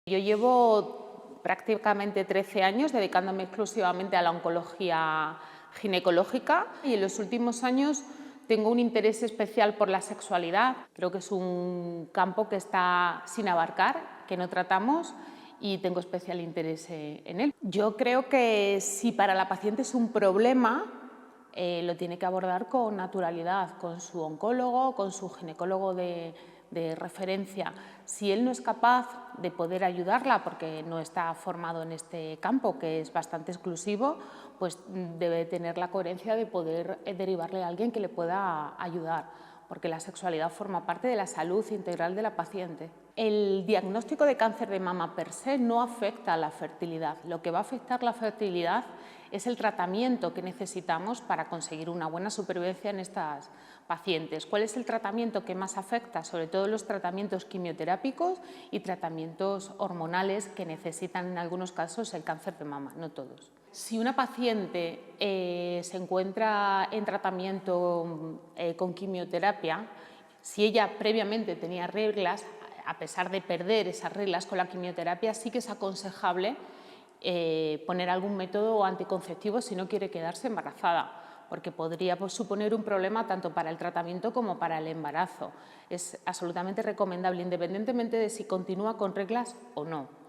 Yo llevo prácticamente 13 años dedicándome exclusivamente a la oncología ginecológica y en los últimos años tengo un interés especial por la sexualidad. Creo que es un campo que está sin abarcar, que no tratamos y tengo especial interés en él. Yo creo que si para la paciente es un problema, lo tiene que abordar con naturalidad, con su oncólogo, con su ginecólogo de referencia. Si él no es capaz de poder ayudarla porque no está formado en este campo, que es bastante exclusivo, pues debe tener la coherencia de poder derivarle a alguien que le pueda ayudar, porque la sexualidad forma parte de la salud integral de la paciente. El diagnóstico de cáncer de mama per se no afecta a la fertilidad. Lo que va a afectar la fertilidad es el tratamiento que necesitamos para conseguir una buena supervivencia en estas pacientes. ¿Cuál es el tratamiento que más afecta? Sobre todo los tratamientos quimioterápicos y tratamientos hormonales que necesitan en algunos casos el cáncer de mama, no todos. Si una paciente se encuentra en tratamiento con quimioterapia, si ella previamente tenía reglas, a pesar de perder esas reglas con la quimioterapia, sí que es aconsejable poner algún método anticonceptivo si no quiere quedarse embarazada, porque podría suponer un problema tanto para el tratamiento como para el embarazo. Es absolutamente recomendable, independientemente de si continúa con reglas o no.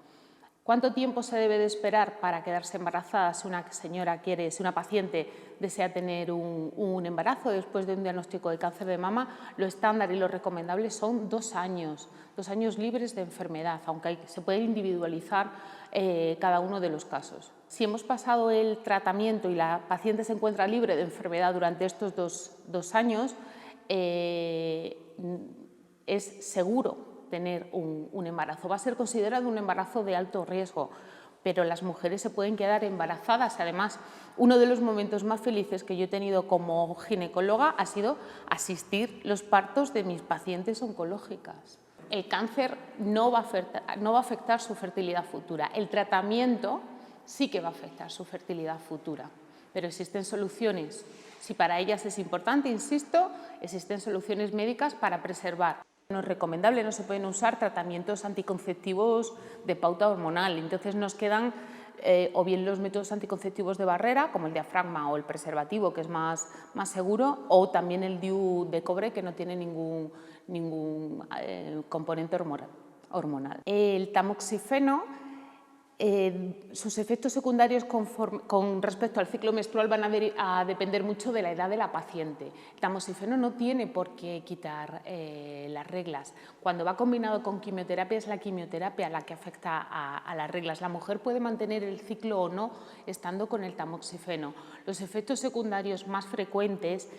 ¿Cuánto tiempo se debe de esperar para quedarse embarazada si una señora quiere, si una paciente desea tener un embarazo después de un diagnóstico de cáncer de mama? Lo estándar y lo recomendable son 2 años libres de enfermedad, aunque se puede individualizar cada uno de los casos. Si hemos pasado el tratamiento y la paciente se encuentra libre de enfermedad durante estos dos años, es seguro tener un embarazo. Va a ser considerado un embarazo de alto riesgo, pero las mujeres se pueden quedar embarazadas. Además, uno de los momentos más felices que yo he tenido como ginecóloga ha sido asistir los partos de mis pacientes oncológicas. El cáncer no va a afectar su fertilidad futura. El tratamiento sí que va a afectar su fertilidad futura, pero existen soluciones. Si para ellas es importante, insisto, existen soluciones médicas para preservar. No es recomendable, no se pueden usar tratamientos anticonceptivos de pauta hormonal, entonces nos quedan o bien los métodos anticonceptivos de barrera, como el diafragma o el preservativo, que es más seguro, o también el DIU de cobre, que no tiene ningún componente hormonal. El tamoxifeno, sus efectos secundarios con respecto al ciclo menstrual van a depender mucho de la edad de la paciente. El tamoxifeno no tiene por qué quitar las reglas. Cuando va combinado con quimioterapia, es la quimioterapia la que afecta a las reglas. La mujer puede mantener el ciclo o no estando con el tamoxifeno. Los efectos secundarios más frecuentes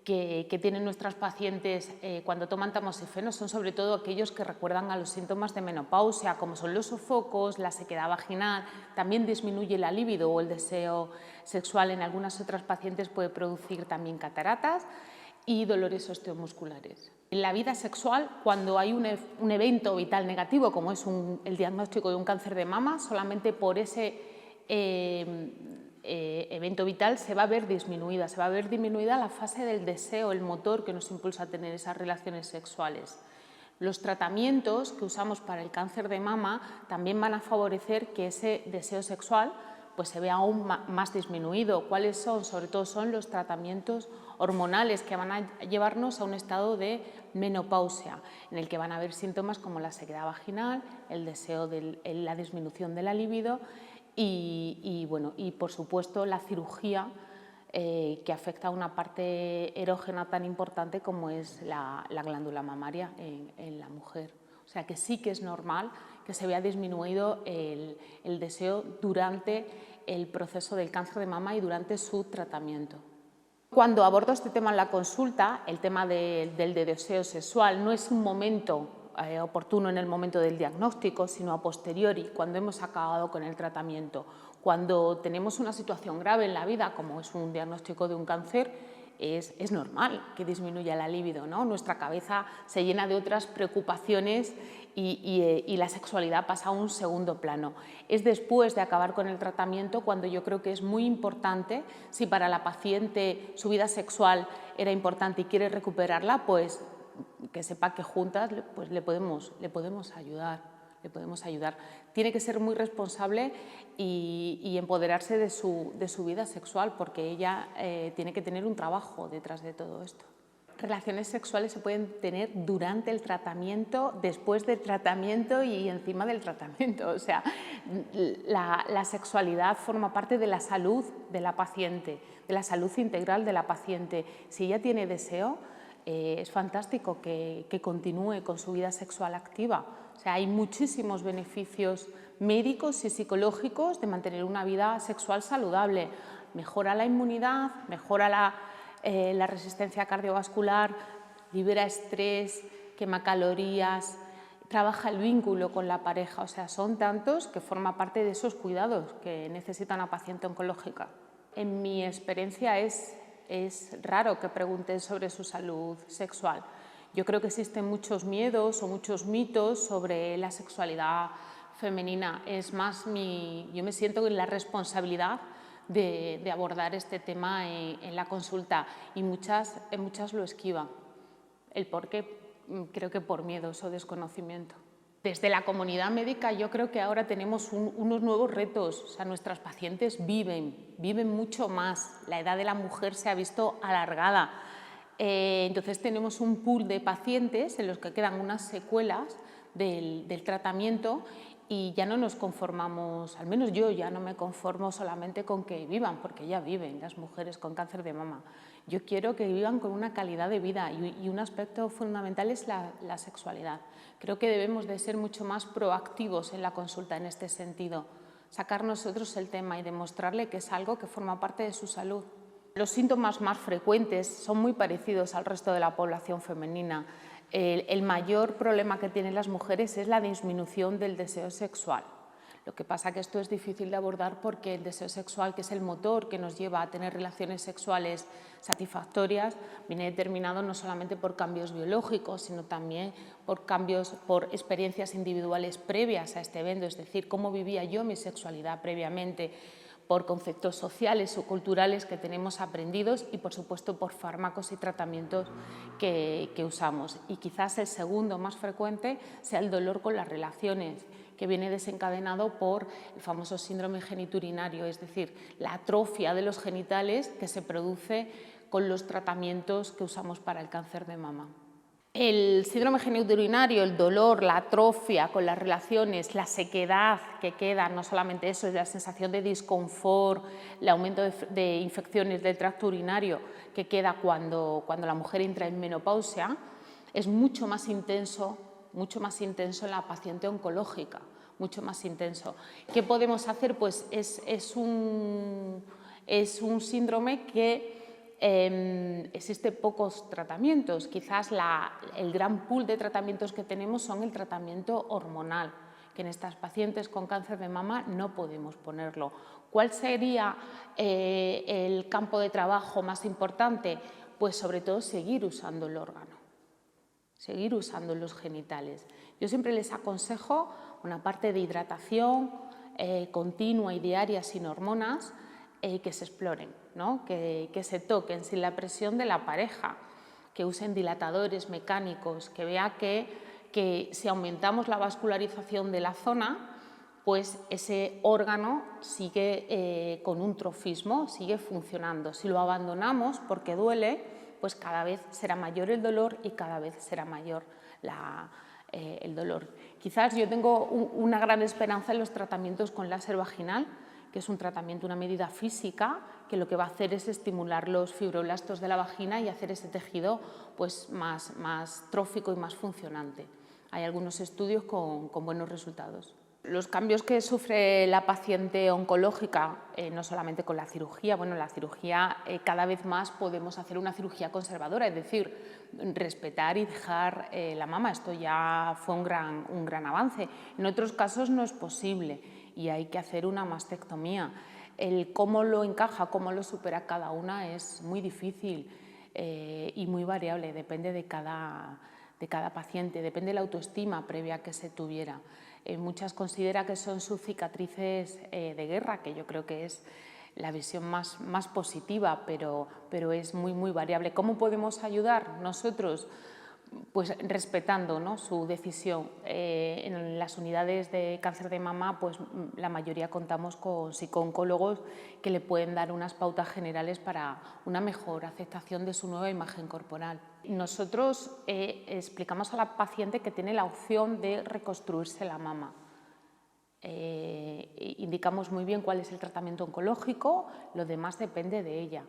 que tienen nuestras pacientes cuando toman tamoxifeno son sobre todo aquellos que recuerdan a los síntomas de menopausia, como son los sofocos, la sequedad vaginal. También disminuye la libido o el deseo sexual. En algunas otras pacientes puede producir también cataratas y dolores osteomusculares. En la vida sexual, cuando hay un evento vital negativo, como es el diagnóstico de un cáncer de mama, solamente por ese evento vital se va a ver disminuida la fase del deseo, el motor que nos impulsa a tener esas relaciones sexuales. Los tratamientos que usamos para el cáncer de mama también van a favorecer que ese deseo sexual pues se vea aún más disminuido. ¿Cuáles son? Sobre todo son los tratamientos hormonales que van a llevarnos a un estado de menopausia, en el que van a haber síntomas como la sequedad vaginal, el deseo la disminución de la libido y por supuesto la cirugía que afecta a una parte erógena tan importante como es la glándula mamaria en la mujer. O sea que sí que es normal que se vea disminuido el deseo durante el proceso del cáncer de mama y durante su tratamiento. Cuando abordo este tema en la consulta, el tema del deseo sexual no es un momento oportuno en el momento del diagnóstico, sino a posteriori, cuando hemos acabado con el tratamiento. Cuando tenemos una situación grave en la vida, como es un diagnóstico de un cáncer, es normal que disminuya la libido, ¿no? Nuestra cabeza se llena de otras preocupaciones y la sexualidad pasa a un segundo plano. Es después de acabar con el tratamiento cuando yo creo que es muy importante, si para la paciente su vida sexual era importante y quiere recuperarla, pues que sepa que juntas pues le podemos ayudar. le podemos ayudar. Tiene que ser muy responsable y empoderarse de su vida sexual, porque ella tiene que tener un trabajo detrás de todo esto. Relaciones sexuales se pueden tener durante el tratamiento, después del tratamiento y encima del tratamiento. O sea, la sexualidad forma parte de la salud de la paciente, de la salud integral de la paciente. Si ella tiene deseo, es fantástico que continúe con su vida sexual activa. O sea, hay muchísimos beneficios médicos y psicológicos de mantener una vida sexual saludable. Mejora la inmunidad, mejora la resistencia cardiovascular, libera estrés, quema calorías, trabaja el vínculo con la pareja. O sea, son tantos que forma parte de esos cuidados que necesita una paciente oncológica. En mi experiencia es raro que pregunten sobre su salud sexual. Yo creo que existen muchos miedos o muchos mitos sobre la sexualidad femenina. Es más, yo me siento en la responsabilidad de abordar este tema en la consulta y muchas lo esquivan. ¿El por qué? Creo que por miedos o desconocimiento. Desde la comunidad médica yo creo que ahora tenemos unos nuevos retos. O sea, nuestras pacientes viven mucho más. La edad de la mujer se ha visto alargada. Entonces tenemos un pool de pacientes en los que quedan unas secuelas del tratamiento y ya no nos conformamos, al menos yo ya no me conformo solamente con que vivan, porque ya viven las mujeres con cáncer de mama. Yo quiero que vivan con una calidad de vida y un aspecto fundamental es la sexualidad. Creo que debemos de ser mucho más proactivos en la consulta en este sentido, sacar nosotros el tema y demostrarle que es algo que forma parte de su salud. Los síntomas más frecuentes son muy parecidos al resto de la población femenina. El mayor problema que tienen las mujeres es la disminución del deseo sexual. Lo que pasa es que esto es difícil de abordar porque el deseo sexual, que es el motor que nos lleva a tener relaciones sexuales satisfactorias, viene determinado no solamente por cambios biológicos, sino también por experiencias individuales previas a este evento, es decir, cómo vivía yo mi sexualidad previamente, por conceptos sociales o culturales que tenemos aprendidos y, por supuesto, por fármacos y tratamientos que usamos. Y quizás el segundo más frecuente sea el dolor con las relaciones, que viene desencadenado por el famoso síndrome geniturinario, es decir, la atrofia de los genitales que se produce con los tratamientos que usamos para el cáncer de mama. El síndrome geniturinario, el dolor, la atrofia con las relaciones, la sequedad que queda, no solamente eso, es la sensación de disconfort, el aumento de infecciones del tracto urinario que queda cuando la mujer entra en menopausia, es mucho más intenso en la paciente oncológica, mucho más intenso. ¿Qué podemos hacer? Pues es un síndrome que existe pocos tratamientos. Quizás el gran pool de tratamientos que tenemos son el tratamiento hormonal, que en estas pacientes con cáncer de mama no podemos ponerlo. ¿Cuál sería el campo de trabajo más importante? Pues sobre todo seguir usando el órgano, seguir usando los genitales. Yo siempre les aconsejo una parte de hidratación continua y diaria sin hormonas, que se exploren, ¿no? que se toquen sin la presión de la pareja, que usen dilatadores mecánicos, que vea que si aumentamos la vascularización de la zona, pues ese órgano sigue con un trofismo, sigue funcionando. Si lo abandonamos porque duele, pues cada vez será mayor el dolor y cada vez será mayor el dolor. Quizás yo tengo una gran esperanza en los tratamientos con láser vaginal, que es un tratamiento, una medida física, que lo que va a hacer es estimular los fibroblastos de la vagina y hacer ese tejido pues, más trófico y más funcionante. Hay algunos estudios con buenos resultados. Los cambios que sufre la paciente oncológica, no solamente con la cirugía, bueno, la cirugía cada vez más podemos hacer una cirugía conservadora, es decir, respetar y dejar la mama. Esto ya fue un gran avance. En otros casos no es posible y hay que hacer una mastectomía. El cómo lo encaja, cómo lo supera cada una es muy difícil y muy variable, depende de cada paciente, depende de la autoestima previa que se tuviera. Muchas consideran que son sus cicatrices de guerra, que yo creo que es la visión más positiva, pero es muy variable. ¿Cómo podemos ayudar nosotros? pues respetando, ¿no?, su decisión. En las unidades de cáncer de mama, pues la mayoría contamos con psicooncólogos que le pueden dar unas pautas generales para una mejor aceptación de su nueva imagen corporal. Nosotros explicamos a la paciente que tiene la opción de reconstruirse la mama. Indicamos muy bien cuál es el tratamiento oncológico, lo demás depende de ella.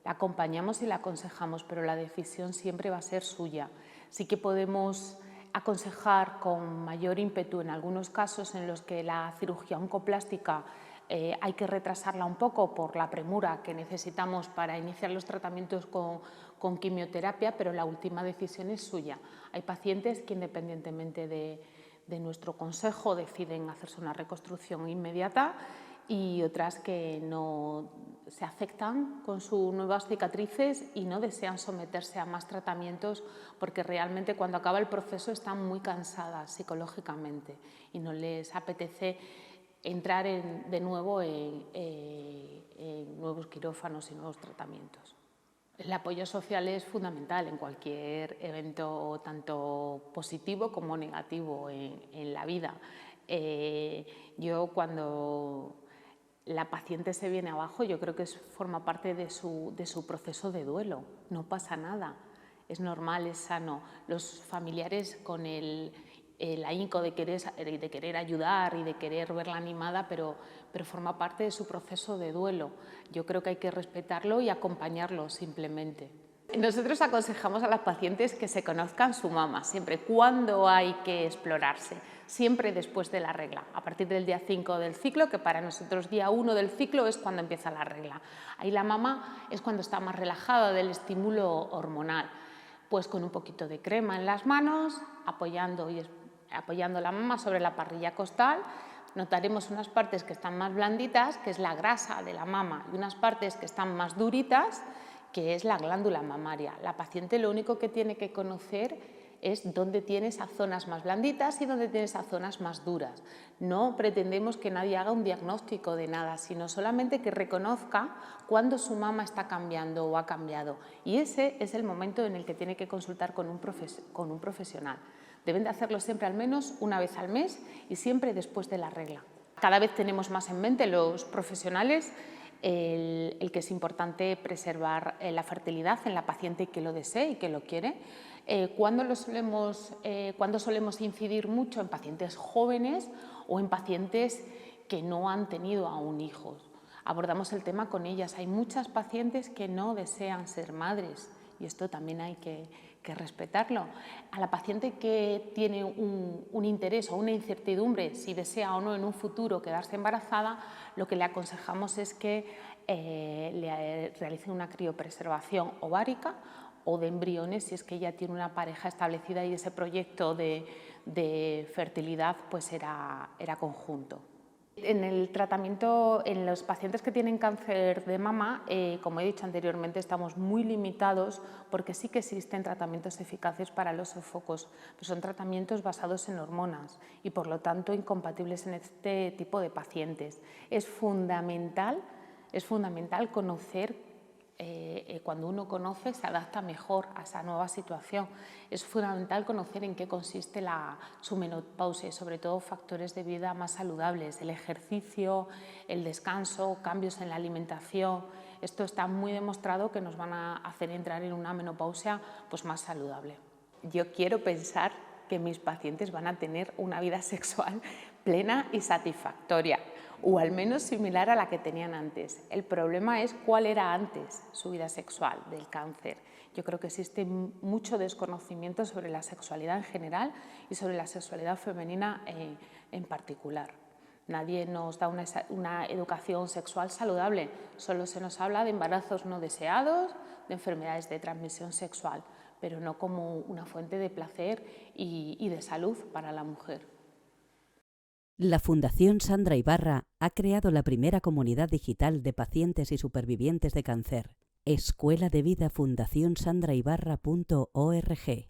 La acompañamos y la aconsejamos, pero la decisión siempre va a ser suya. Sí que podemos aconsejar con mayor ímpetu en algunos casos en los que la cirugía oncoplástica hay que retrasarla un poco por la premura que necesitamos para iniciar los tratamientos con quimioterapia, pero la última decisión es suya. Hay pacientes que, independientemente de nuestro consejo, deciden hacerse una reconstrucción inmediata, y otras que no se afectan con sus nuevas cicatrices y no desean someterse a más tratamientos, porque realmente cuando acaba el proceso están muy cansadas psicológicamente y no les apetece entrar de nuevo en nuevos quirófanos y nuevos tratamientos. El apoyo social es fundamental en cualquier evento, tanto positivo como negativo en la vida. Yo, cuando la paciente se viene abajo, yo creo que forma parte de su proceso de duelo. No pasa nada, es normal, es sano. Los familiares, con el ahínco de querer ayudar y de querer verla animada, pero forma parte de su proceso de duelo. Yo creo que hay que respetarlo y acompañarlo simplemente. Nosotros aconsejamos a las pacientes que se conozcan su mama, siempre. ¿Cuándo hay que explorarse? Siempre después de la regla, a partir del día 5 del ciclo, que para nosotros día 1 del ciclo es cuando empieza la regla. Ahí la mama es cuando está más relajada del estímulo hormonal. Pues con un poquito de crema en las manos, apoyando la mama sobre la parrilla costal, notaremos unas partes que están más blanditas, que es la grasa de la mama, y unas partes que están más duritas, que es la glándula mamaria. La paciente lo único que tiene que conocer es dónde tiene esas zonas más blanditas y dónde tiene esas zonas más duras. No pretendemos que nadie haga un diagnóstico de nada, sino solamente que reconozca cuándo su mama está cambiando o ha cambiado. Y ese es el momento en el que tiene que consultar con un profesional. Deben de hacerlo siempre al menos una vez al mes y siempre después de la regla. Cada vez tenemos más en mente los profesionales el que es importante preservar la fertilidad en la paciente que lo desee y que lo quiere. ¿Cuándo solemos incidir mucho? En pacientes jóvenes o en pacientes que no han tenido aún hijos. Abordamos el tema con ellas. Hay muchas pacientes que no desean ser madres y esto también hay que respetarlo. A la paciente que tiene un interés o una incertidumbre si desea o no en un futuro quedarse embarazada, lo que le aconsejamos es que le realicen una criopreservación ovárica o de embriones si es que ella tiene una pareja establecida y ese proyecto de fertilidad pues era conjunto. En el tratamiento, en los pacientes que tienen cáncer de mama, como he dicho anteriormente, estamos muy limitados porque sí que existen tratamientos eficaces para los sofocos, pero son tratamientos basados en hormonas y por lo tanto incompatibles en este tipo de pacientes. Es fundamental conocer. Cuando uno conoce, se adapta mejor a esa nueva situación. Es fundamental conocer en qué consiste su menopausia y sobre todo factores de vida más saludables, el ejercicio, el descanso, cambios en la alimentación. Esto está muy demostrado que nos van a hacer entrar en una menopausia pues, más saludable. Yo quiero pensar que mis pacientes van a tener una vida sexual plena y satisfactoria, o al menos similar a la que tenían antes. El problema es cuál era antes su vida sexual del cáncer. Yo creo que existe mucho desconocimiento sobre la sexualidad en general y sobre la sexualidad femenina en particular. Nadie nos da una educación sexual saludable, solo se nos habla de embarazos no deseados, de enfermedades de transmisión sexual, pero no como una fuente de placer y de salud para la mujer. La Fundación Sandra Ibarra ha creado la primera comunidad digital de pacientes y supervivientes de cáncer. Escuela de Vida Fundación Sandraibarra.org